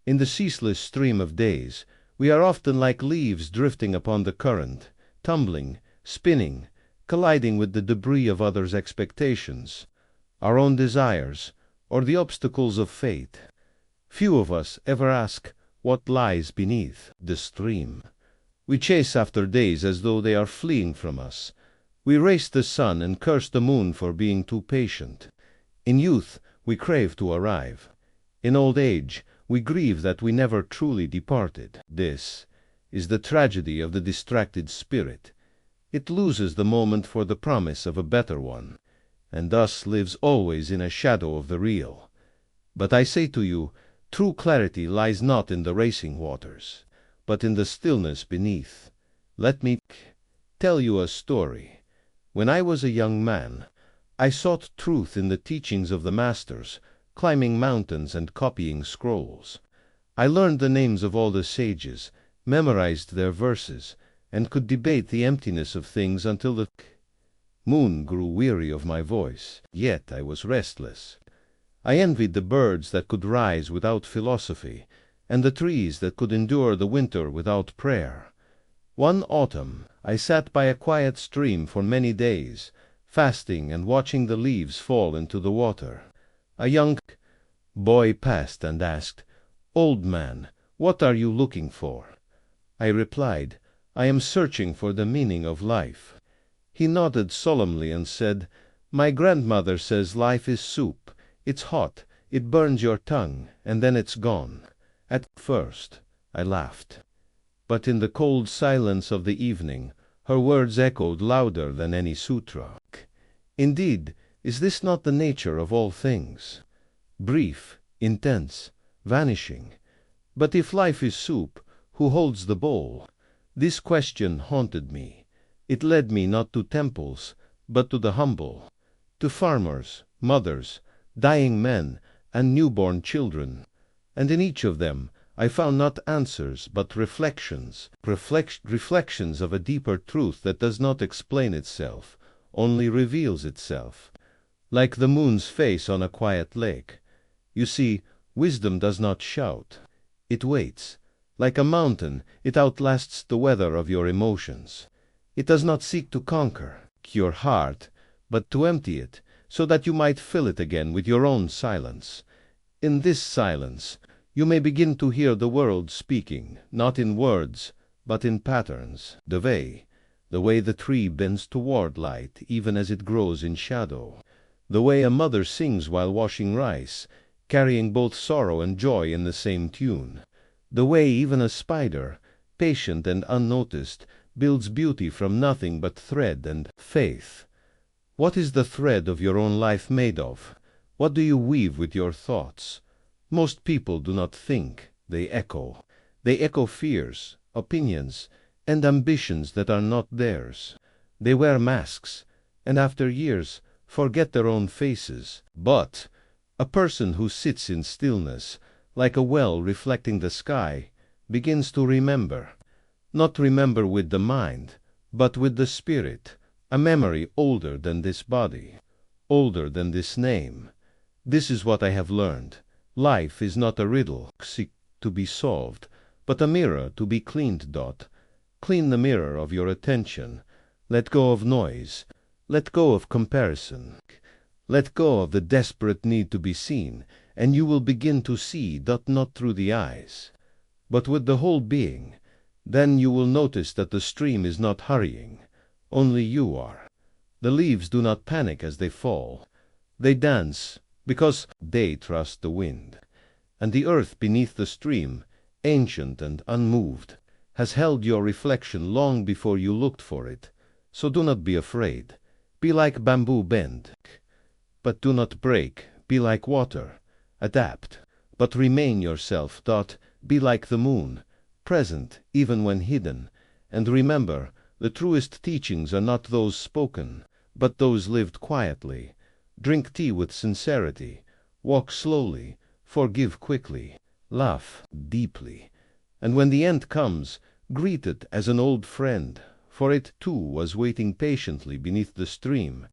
In the ceaseless stream of days, we are often like leaves drifting upon the current, tumbling, spinning, colliding with the debris of others' expectations, our own desires, or the obstacles of fate. Few of us ever ask what lies beneath the stream. We chase after days as though they are fleeing from us. We race the sun and curse the moon for being too patient. In youth, we crave to arrive. In old age, we grieve that we never truly departed. This is the tragedy of the distracted spirit. It loses the moment for the promise of a better one, and thus lives always in a shadow of the real. But I say to you, true clarity lies not in the racing waters, but in the stillness beneath. Let me tell you a story. When I was a young man, I sought truth in the teachings of the masters, climbing mountains and copying scrolls. I learned the names of all the sages, memorized their verses, and could debate the emptiness of things until the moon grew weary of my voice. Yet I was restless. I envied the birds that could rise without philosophy, and the trees that could endure the winter without prayer. One autumn I sat by a quiet stream for many days, fasting and watching the leaves fall into the water. A young boy passed and asked, "Old man, what are you looking for?" I replied, "I am searching for the meaning of life." He nodded solemnly and said, "My grandmother says life is soup. It's hot, it burns your tongue, and then it's gone." At first I laughed, but in the cold silence of the evening her words echoed louder than any sutra. Indeed, is this not the nature of all things? Brief, intense, vanishing. But if life is soup, who holds the bowl? This question haunted me. It led me not to temples, but to the humble, to farmers, mothers, dying men, and newborn children. And in each of them I found not answers, but reflections of a deeper truth that does not explain itself, only reveals itself. Like the moon's face on a quiet lake. You see, wisdom does not shout. It waits. Like a mountain, it outlasts the weather of your emotions. It does not seek to conquer your heart, but to empty it, so that you might fill it again with your own silence. In this silence, you may begin to hear the world speaking, not in words, but in patterns. The way the tree bends toward light, even as it grows in shadow. The way a mother sings while washing rice, carrying both sorrow and joy in the same tune. The way even a spider, patient and unnoticed, builds beauty from nothing but thread and faith. What is the thread of your own life made of? What do you weave with your thoughts? Most people do not think, they echo. They echo fears, opinions, and ambitions that are not theirs. They wear masks, and after years forget their own faces. But a person who sits in stillness, like a well reflecting the sky, begins to remember. Not remember with the mind, but with the spirit, a memory older than this body, older than this name. This is what I have learned. Life is not a riddle to be solved, but a mirror to be cleaned. Clean the mirror of your attention. Let go of noise. Let go of comparison. Let go of the desperate need to be seen, and you will begin to see, not through the eyes, but with the whole being. Then you will notice that the stream is not hurrying. Only you are. The leaves do not panic as they fall. They dance because they trust the wind. And the earth beneath the stream, ancient and unmoved, has held your reflection long before you looked for it. So do not be afraid. Be like bamboo, bend, but do not break. Be like water, adapt, but remain yourself. Be like the moon, present even when hidden. And remember, the truest teachings are not those spoken, but those lived quietly. Drink tea with sincerity. Walk slowly. Forgive quickly. Laugh deeply. And when the end comes, greet it as an old friend, for it too was waiting patiently beneath the stream.